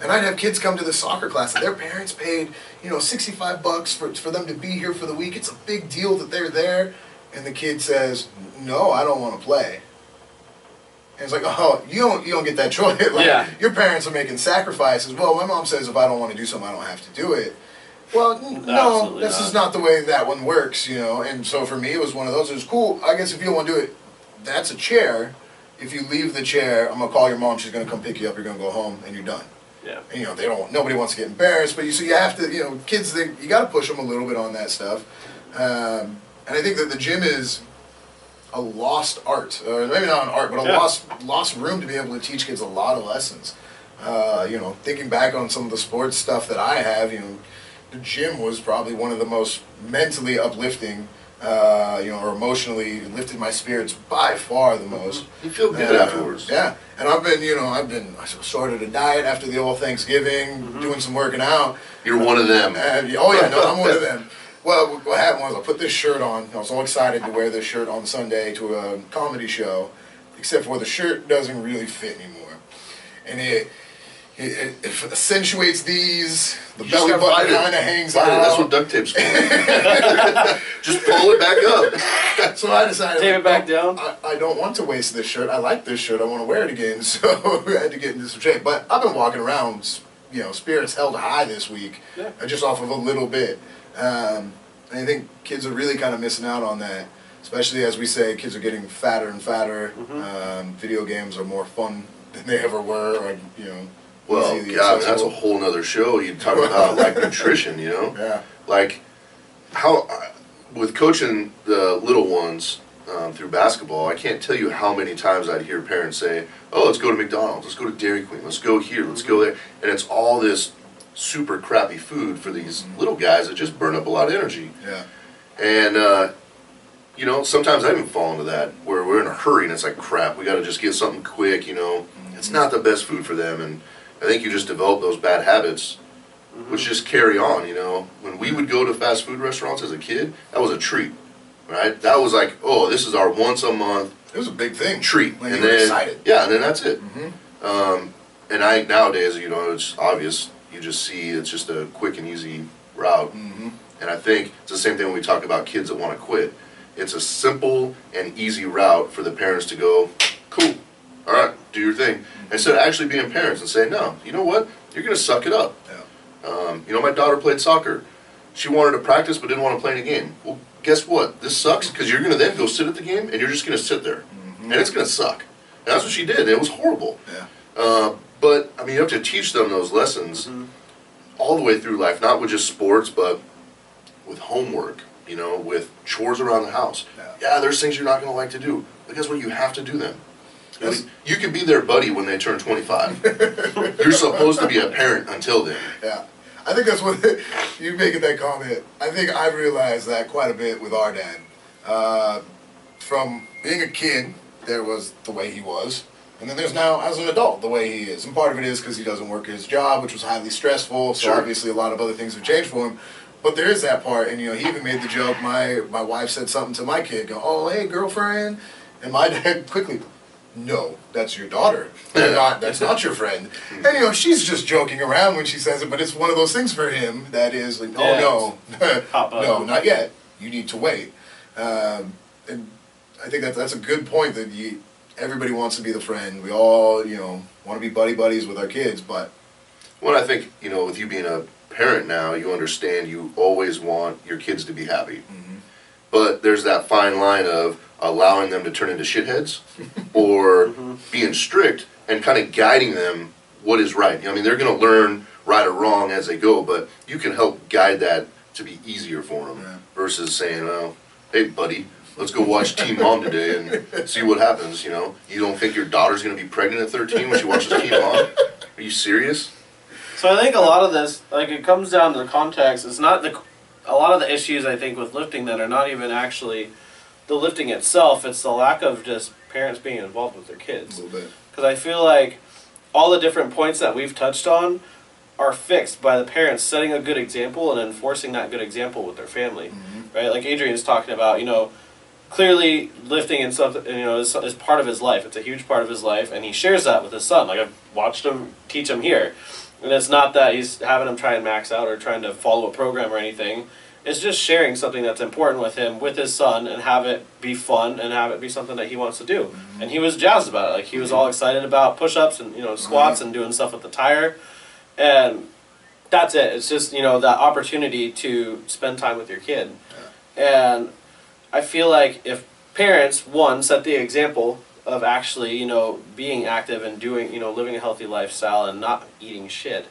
And I'd have kids come to the soccer class, and their parents paid, you know, $65 for them to be here for the week. It's a big deal that they're there. And the kid says, no, I don't want to play. And it's like, oh, you don't get that choice. Like, your parents are making sacrifices. Well, my mom says if I don't want to do something, I don't have to do it. Well, no, Absolutely this not. is not the way that one works, you know. And so for me, it was one of those. It was cool. I guess if you don't want to do it, that's a chair. If you leave the chair, I'm gonna call your mom. She's gonna come pick you up. You're gonna go home, and you're done. Yeah. And, you know, nobody wants to get embarrassed, but you have to, you know, kids, you got to push them a little bit on that stuff. And I think that the gym is a lost art, or maybe not an art, but a lost room to be able to teach kids a lot of lessons. You know, thinking back on some of the sports stuff that I have, you know, the gym was probably one of the most mentally uplifting, you know, or emotionally lifted my spirits by far the most. You feel good afterwards. Yeah, and I started a diet after the old Thanksgiving, doing some working out. You're one of them. Oh yeah, no, I'm one of them. Well, what happened was I put this shirt on. I was all excited to wear this shirt on Sunday to a comedy show, except for the shirt doesn't really fit anymore, and it accentuates these. The belly button kind of hangs out. That's what duct tape's for. Just pull it back up. So I decided, Tape it back down. I don't want to waste this shirt. I like this shirt. I want to wear it again. So I had to get into some shape. But I've been walking around, you know, spirits held high this week, just off of a little bit. And I think kids are really kind of missing out on that, especially as we say, kids are getting fatter and fatter. Video games are more fun than they ever were. Or, you know. Well, God, that's a whole nother show. You talk about like nutrition, you know? Yeah. Like how, with coaching the little ones through basketball, I can't tell you how many times I'd hear parents say, oh, let's go to McDonald's, let's go to Dairy Queen, let's go here, let's go there. And it's all this super crappy food for these little guys that just burn up a lot of energy. Yeah. And, you know, sometimes I even fall into that where we're in a hurry and it's like, crap, we got to just get something quick, you know? It's not the best food for them. And I think you just develop those bad habits, which just carry on, you know. When we would go to fast food restaurants as a kid, that was a treat, right? That was like, oh, this is our once a month It was a big thing. treat. Like, and you were then, excited. yeah, and then that's it. And nowadays, you know, it's obvious. You just see it's just a quick and easy route. And I think it's the same thing when we talk about kids that want to quit. It's a simple and easy route for the parents to go, cool, all right, do your thing. Instead of actually being parents and saying, no, you know what, you're going to suck it up. You know, my daughter played soccer. She wanted to practice but didn't want to play in a game. Well, guess what? This sucks because you're going to then go sit at the game and you're just going to sit there. And it's going to suck. And that's what she did. It was horrible. But, I mean, you have to teach them those lessons all the way through life, not with just sports, but with homework, you know, with chores around the house. Yeah, there's things you're not going to like to do, but guess what? You have to do them. I mean, you can be their buddy when they turn 25. You're supposed to be a parent until then. Yeah. I think that's what you making that comment. I think I've realized that quite a bit with our dad. From being a kid, there was the way he was, and then there's now, as an adult, the way he is. And part of it is because he doesn't work his job, which was highly stressful, so obviously a lot of other things have changed for him. But there is that part, and you know, he even made the joke, my wife said something to my kid, go, oh, hey, girlfriend, and my dad quickly, no, that's your daughter. That's not your friend. And you know, she's just joking around when she says it, but it's one of those things for him that is like, oh no, no, not yet. You need to wait. And I think that's a good point that everybody wants to be the friend. We all, you know, want to be buddies with our kids, but. Well, I think, you know, with you being a parent now, you understand you always want your kids to be happy. Mm-hmm. But there's that fine line of allowing them to turn into shitheads or being strict and kind of guiding them what is right. I mean, they're going to learn right or wrong as they go, but you can help guide that to be easier for them versus saying, well, hey, buddy, let's go watch Teen Mom today and see what happens, you know. You don't think your daughter's going to be pregnant at 13 when she watches Teen Mom? Are you serious? So I think a lot of this, like, it comes down to the context. It's not a lot of the issues, I think, with lifting that are not even actually the lifting itself. It's the lack of just parents being involved with their kids. A little bit. Because I feel like all the different points that we've touched on are fixed by the parents setting a good example and enforcing that good example with their family, right? Like Adrian's talking about, you know, clearly lifting and something, you know, is part of his life. It's a huge part of his life, and he shares that with his son. Like, I've watched him teach him here. And it's not that he's having him try and max out or trying to follow a program or anything. It's just sharing something that's important with him, with his son, and have it be fun and have it be something that he wants to do. And he was jazzed about it. Like, he was all excited about push-ups and, you know, squats and doing stuff with the tire. And that's it. It's just, you know, that opportunity to spend time with your kid. And I feel like if parents, one, set the example of actually, you know, being active and doing, you know, living a healthy lifestyle and not eating shit,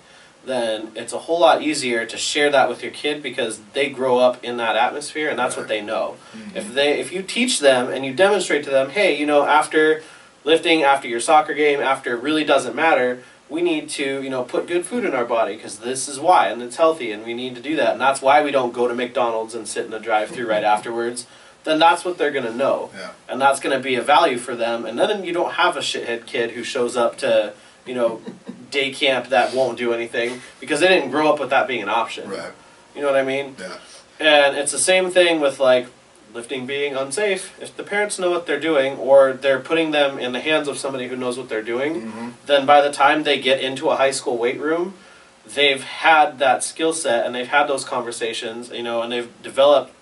then it's a whole lot easier to share that with your kid because they grow up in that atmosphere and that's what they know. If you teach them and you demonstrate to them, hey, you know, after lifting, after your soccer game, after it really doesn't matter, we need to, you know, put good food in our body because this is why, and it's healthy, and we need to do that, and that's why we don't go to McDonald's and sit in the drive-thru right afterwards. Then that's what they're going to know. And that's going to be a value for them. And then you don't have a shithead kid who shows up to, you know, day camp that won't do anything because they didn't grow up with that being an option. Right. You know what I mean? Yeah. And it's the same thing with, like, lifting being unsafe. If the parents know what they're doing or they're putting them in the hands of somebody who knows what they're doing, then by the time they get into a high school weight room, they've had that skill set and they've had those conversations, you know, and they've developed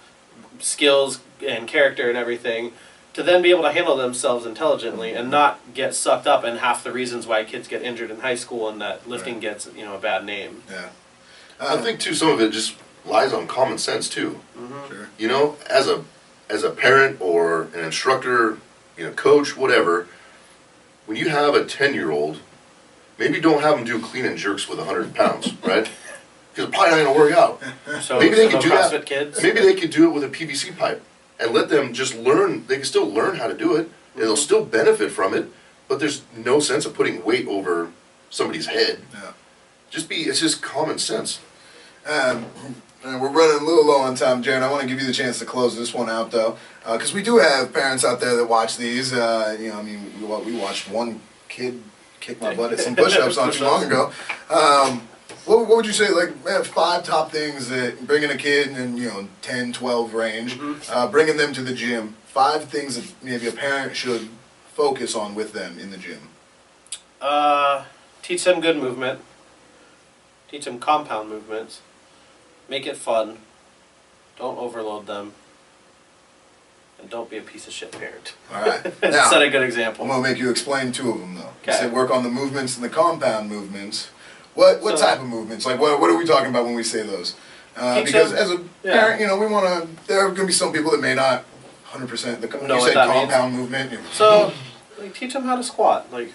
skills and character and everything to then be able to handle themselves intelligently and not get sucked up in half the reasons why kids get injured in high school and that lifting gets, you know, a bad name. Yeah. I think too some of it just lies on common sense too. Sure. You know, as a parent or an instructor, you know, coach, whatever, when you have a 10-year-old, maybe don't have them do clean and jerks with 100 pounds, right? Because it's probably not going to work out. So maybe they could do CrossFit that. Kids? Maybe they could do it with a PVC pipe and let them just learn. They can still learn how to do it, and they'll still benefit from it. But there's no sense of putting weight over somebody's head. Yeah. It's just common sense. And we're running a little low on time, Jaron. I want to give you the chance to close this one out, though, because we do have parents out there that watch these. You know, I mean, we watched one kid kick my butt at some push-ups not too long ago. What would you say, like, man, 5 top things that bringing a kid in, you know, 10, 12 range, bringing them to the gym, 5 things that maybe a parent should focus on with them in the gym? Teach them good movement. Teach them compound movements. Make it fun. Don't overload them. And don't be a piece of shit parent. All right. Now, set a good example. I'm going to make you explain 2 of them, though. Okay. You said work on the movements and the compound movements. What type of movements? Like, what are we talking about when we say those? Because as a parent, you know, we want to, there are going to be some people that may not 100%, you said compound movement. So, like, teach them how to squat. Like,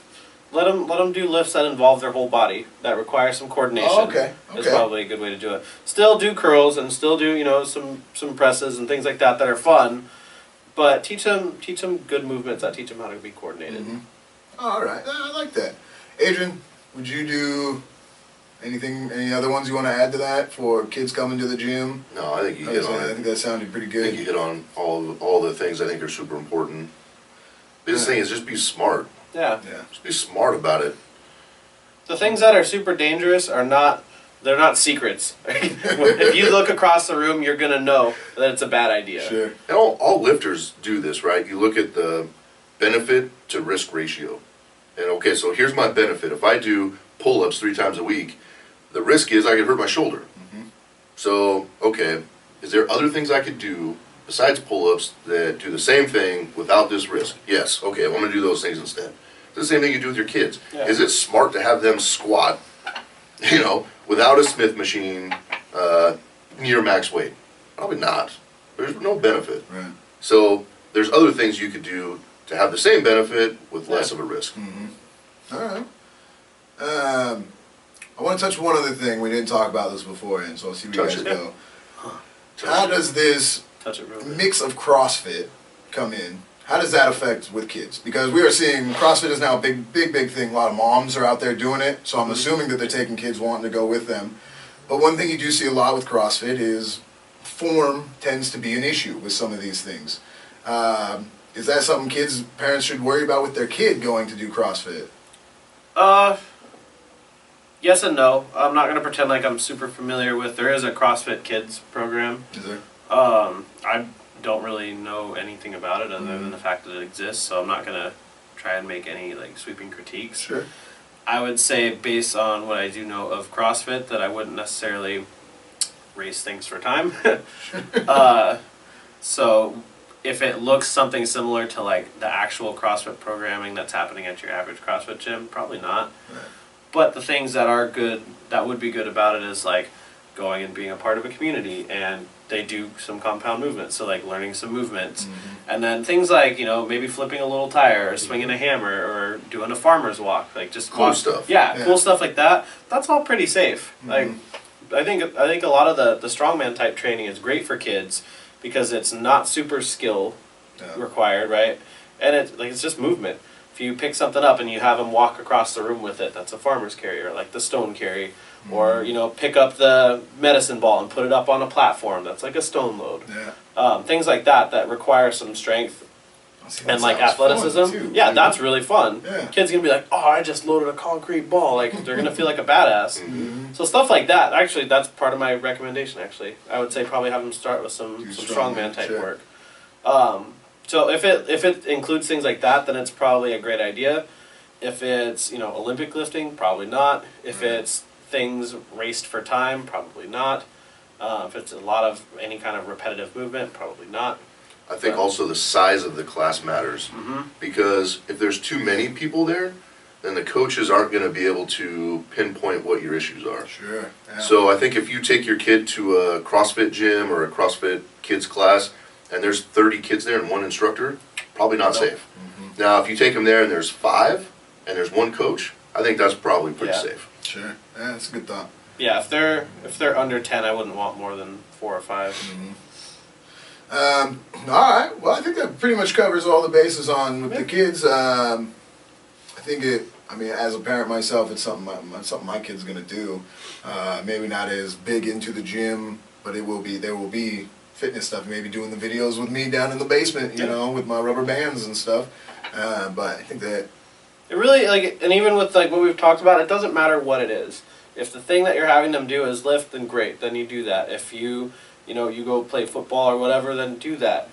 let them do lifts that involve their whole body, that require some coordination. Oh, okay. Is probably a good way to do it. Still do curls and still do some presses and things like that are fun, but teach them good movements that teach them how to be coordinated. Mm-hmm. Oh, all right, I like that. Adrian, would you do any other ones you want to add to that for kids coming to the gym? No, I think you hit on I it. think that sounded pretty I good. think you hit on all the things I think are super important. Biggest thing is just be smart. Yeah. Just be smart about it. The things that are super dangerous they're not secrets. If you look across the room, you're gonna know that it's a bad idea. Sure. And all lifters do this, right? You look at the benefit to risk ratio. And okay, so here's my benefit. If I do pull-ups 3 times a week, the risk is I could hurt my shoulder. Mm-hmm. So, okay, is there other things I could do besides pull-ups that do the same thing without this risk? Yes. Okay, I'm going to do those things instead. It's the same thing you do with your kids. Yeah. Is it smart to have them squat, without a Smith machine, near max weight? Probably not. There's no benefit. Right. So there's other things you could do to have the same benefit with less of a risk. Mm-hmm. All right. I want to touch one other thing. We didn't talk about this beforehand, so I'll see where you Touch guys it. go. How does this Touch it real good. mix of CrossFit come in? How does that affect with kids? Because we are seeing CrossFit is now a big thing. A lot of moms are out there doing it, so I'm assuming that they're taking kids wanting to go with them. But one thing you do see a lot with CrossFit is form tends to be an issue with some of these things. Is that something parents should worry about with their kid going to do CrossFit? Yes and no. I'm not gonna pretend like I'm super familiar with. There is a CrossFit Kids program. Is there? I don't really know anything about it other than the fact that it exists, so I'm not gonna try and make any sweeping critiques. Sure. I would say, based on what I do know of CrossFit, that I wouldn't necessarily race things for time. So if it looks something similar to the actual CrossFit programming that's happening at your average CrossFit gym, probably not. Right. But the things that are good, that would be good about it, is going and being a part of a community, and they do some compound movements, so learning some movements, and then things maybe flipping a little tire or swinging a hammer or doing a farmer's walk, just Cool walk. stuff. Yeah, cool stuff like that. That's all pretty safe. I think a lot of the strongman type training is great for kids because it's not super skill required, right? And it's just movement. If you pick something up and you have them walk across the room with it, that's a farmer's carry, or the stone carry. Or, pick up the medicine ball and put it up on a platform, that's a stone load. Yeah. Things like that require some strength and athleticism. Yeah, that's really fun. Yeah. Kids gonna be like, oh, I just loaded a concrete ball. They're gonna feel like a badass. So stuff like that, actually, that's part of my recommendation, actually. I would say probably have them start with some strongman type work. So if it includes things like that, then it's probably a great idea. If it's, Olympic lifting, probably not. If it's things raced for time, probably not. If it's a lot of any kind of repetitive movement, probably not. I think also the size of the class matters, because if there's too many people there, then the coaches aren't going to be able to pinpoint what your issues are. Sure. Yeah. So I think if you take your kid to a CrossFit gym or a CrossFit kids class, and there's 30 kids there and one instructor, probably not safe. Now, if you take them there and there's 5 and there's 1 coach, I think that's probably pretty safe. Sure. Yeah, that's a good thought. Yeah, if they're under 10, I wouldn't want more than 4 or 5. All right. Well, I think that pretty much covers all the bases on with the kids. I think as a parent myself, it's something my kid's gonna do. Maybe not as big into the gym, but there will be fitness stuff. Maybe doing the videos with me down in the basement, with my rubber bands and stuff. But I think that it really and even with what we've talked about, it doesn't matter what it is. If the thing that you're having them do is lift, then great, then you do that. If you go play football or whatever, then do that.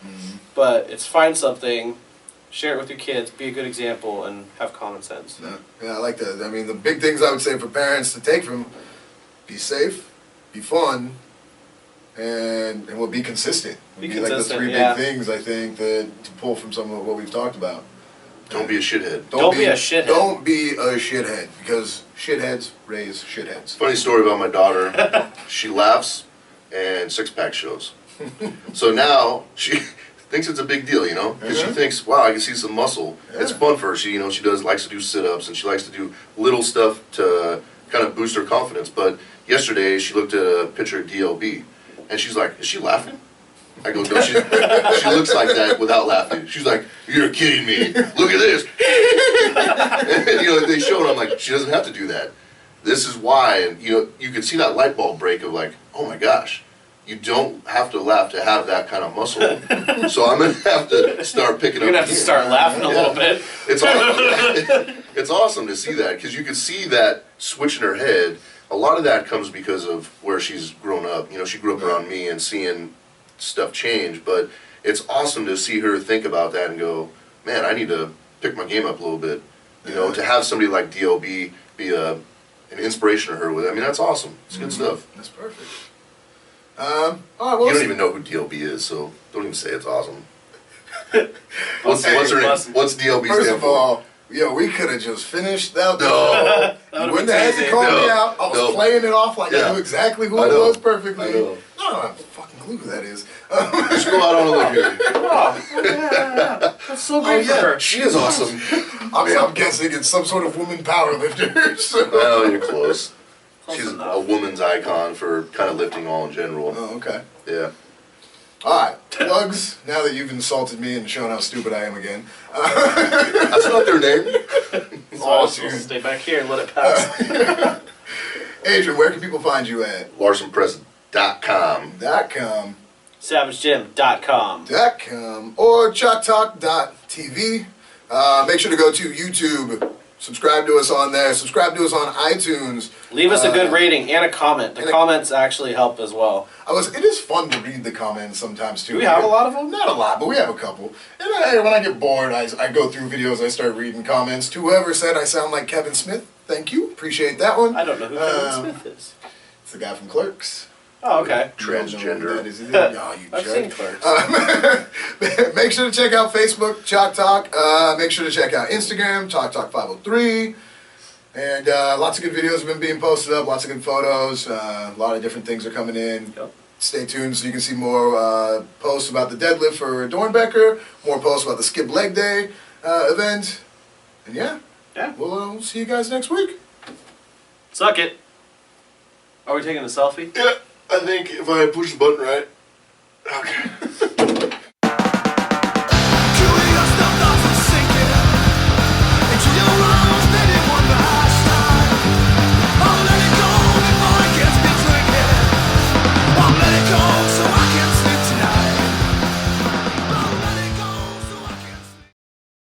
But it's find something, share it with your kids, be a good example, and have common sense. Yeah, I like that. I mean, the big things I would say for parents to take from: be safe, be fun, and we'll be consistent. Be the consistent, 3 big things I think that to pull from some of what we've talked about. Don't be a shithead. Don't be a shithead. Don't be a shithead, because shitheads raise shitheads. Funny story about my daughter. She laughs and 6-pack shows. So now thinks it's a big deal, you know, because Uh-huh. she thinks, wow, I can see some muscle. Yeah. It's fun for her. She, you know, she likes to do sit-ups and she likes to do little stuff to kind of boost her confidence. But yesterday she looked at a picture of DLB and she's like, is she laughing? I go, no, she looks like that without laughing. She's like, you're kidding me. Look at this. And, you know, they show it. I'm like, she doesn't have to do that. This is why. And, you know, you can see that light bulb break of like, oh my gosh, you don't have to laugh to have that kind of muscle. So I'm going to have to start picking You're up. gonna have to start laughing a little bit. It's awesome. It's awesome to see that because you can see that switch in her head. A lot of that comes because of where she's grown up. You know, she grew up around me and seeing stuff change, but it's awesome to see her think about that and go, man, I need to pick my game up a little bit. You know, to have somebody like DLB be an inspiration to her with. I mean, that's awesome. It's good stuff. That's perfect. All right, well, You don't even know who DLB is, so don't even say it's awesome. What's her name? Bussin'. What's DLB first stand of for? all, yo, we could have just finished that. No. You wouldn't have had to call me out. I was No. playing it off like I Yeah. knew exactly who I it know. was perfectly. I know. I don't have a fucking clue who that is. Just go out on a limb here. That's so great for her. She is awesome. I mean, I'm guessing it's some sort of woman power lifter. So. Well, you're close. Close She's enough. a woman's icon for kind of lifting all in general. Oh, okay. Yeah. All right, plugs. Now that you've insulted me and shown how stupid I am again. That's not their name. So I'll just stay back here and let it pass. Adrian, where can people find you at? LarsonPress.com. .com. SavageGym.com. .com or chalktalk.tv. Make sure to go to YouTube. Subscribe to us on there. Subscribe to us on iTunes. Leave us a good rating and a comment. The comments actually help as well. It is fun to read the comments sometimes too. Do we have a lot of them? Not a lot, but we have a couple. And when I get bored, I go through videos, I start reading comments. To whoever said I sound like Kevin Smith, thank you. Appreciate that one. I don't know who Kevin Smith is. It's the guy from Clerks. Oh, okay. You don't know who Transgender. that is either? Oh, you I've jerk. seen Clerks. Make sure to check out Facebook, Chalk Talk. Make sure to check out Instagram, Chalk Talk 503. And lots of good videos have been being posted up, lots of good photos. A lot of different things are coming in. Yep. Stay tuned so you can see more posts about the deadlift for Dornbecker, more posts about the Skip Leg Day event. And yeah, we'll see you guys next week. Suck it. Are we taking a selfie? Yeah, I think if I push the button right. Okay.